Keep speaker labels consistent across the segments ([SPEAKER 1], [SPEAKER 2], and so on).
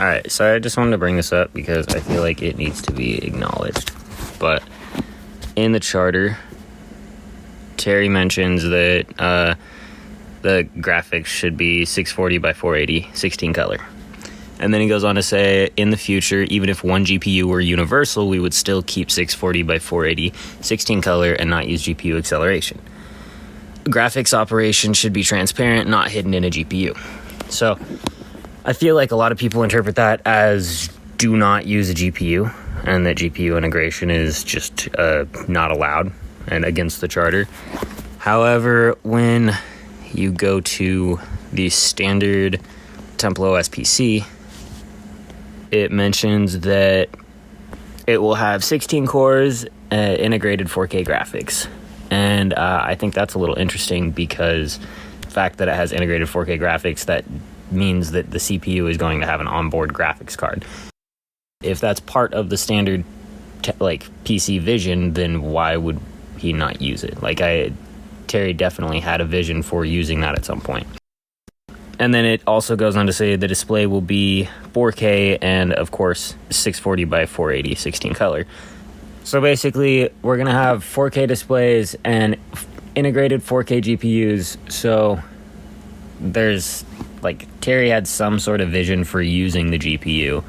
[SPEAKER 1] Alright, so I just wanted to bring this up because I feel like it needs to be acknowledged. But in the charter, Terry mentions that the graphics should be 640 by 480, 16 color. And then he goes on to say, in the future, even if one GPU were universal, we would still keep 640 by 480, 16 color, and not use GPU acceleration. Graphics operation should be transparent, not hidden in a GPU. So I feel like a lot of people interpret that as do not use a GPU, and that GPU integration is just not allowed and against the charter. However, when you go to the standard TempleOS PC, it mentions that it will have 16 cores, integrated 4K graphics. And I think that's a little interesting because the fact that it has integrated 4K graphics, that means that the CPU is going to have an onboard graphics card. If that's part of the standard PC vision, then why would he not use it? Terry definitely had a vision for using that at some point. And then it also goes on to say the display will be 4K and, of course, 640 by 480, 16 color. So basically, we're going to have 4K displays and integrated 4K GPUs. So there's, Terry had some sort of vision for using the GPU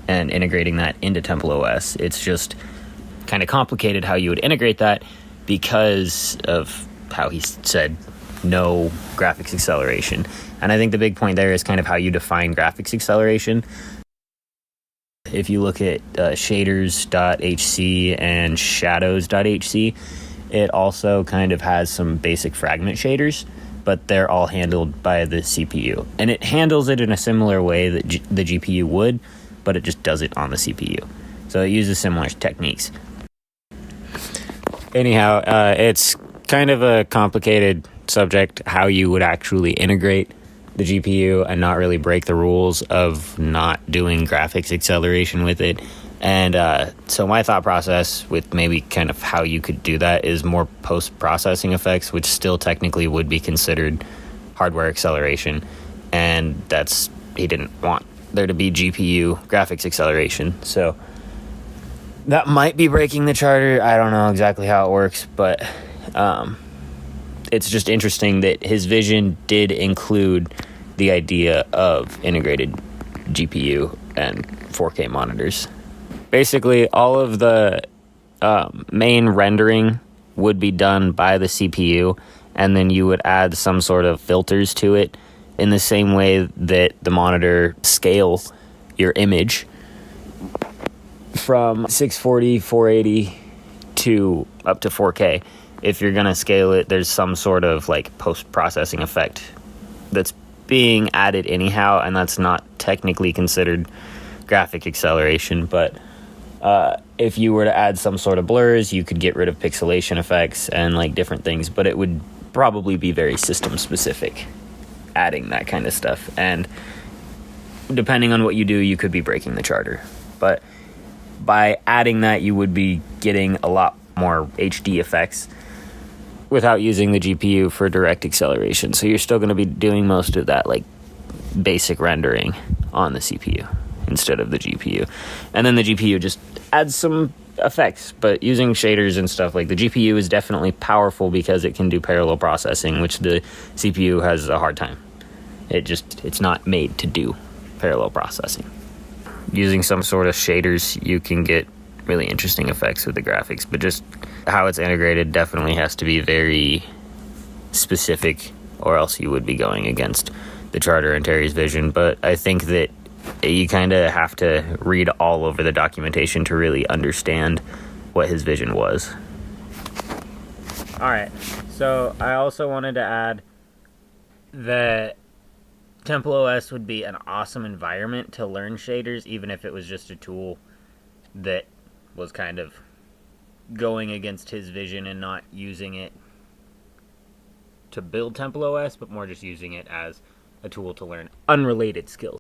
[SPEAKER 1] and integrating that into TempleOS. It's just kind of complicated how you would integrate that because of how he said no graphics acceleration. And I think the big point there is kind of how you define graphics acceleration. If you look at Shaders.HC and Shadows.HC, it also kind of has some basic fragment shaders, but they're all handled by the CPU. And it handles it in a similar way that the GPU would, but it just does it on the CPU. So it uses similar techniques. Anyhow, it's kind of a complicated subject how you would actually integrate the GPU and not really break the rules of not doing graphics acceleration with it. And so my thought process with maybe kind of how you could do that is more post-processing effects, which still technically would be considered hardware acceleration. And he didn't want there to be GPU graphics acceleration. So that might be breaking the charter. I don't know exactly how it works, but it's just interesting that his vision did include the idea of integrated GPU and 4K monitors. Basically, all of the main rendering would be done by the CPU, and then you would add some sort of filters to it in the same way that the monitor scales your image from 640, 480 to up to 4K. If you're going to scale it, there's some sort of post-processing effect that's being added anyhow, and that's not technically considered graphic acceleration. But if you were to add some sort of blurs, you could get rid of pixelation effects and different things, but it would probably be very system specific adding that kind of stuff. And depending on what you do, you could be breaking the charter. But by adding that, you would be getting a lot more HD effects without using the GPU for direct acceleration. So you're still going to be doing most of that basic rendering on the CPU instead of the GPU. And then the GPU just adds some effects, but using shaders and stuff, the GPU is definitely powerful because it can do parallel processing, which the CPU has a hard time. It's not made to do parallel processing. Using some sort of shaders, you can get really interesting effects with the graphics, but just how it's integrated definitely has to be very specific, or else you would be going against the charter and Terry's vision. But I think that you kind of have to read all over the documentation to really understand what his vision was. Alright, so I also wanted to add that TempleOS would be an awesome environment to learn shaders, even if it was just a tool that was kind of going against his vision and not using it to build TempleOS, but more just using it as a tool to learn unrelated skills.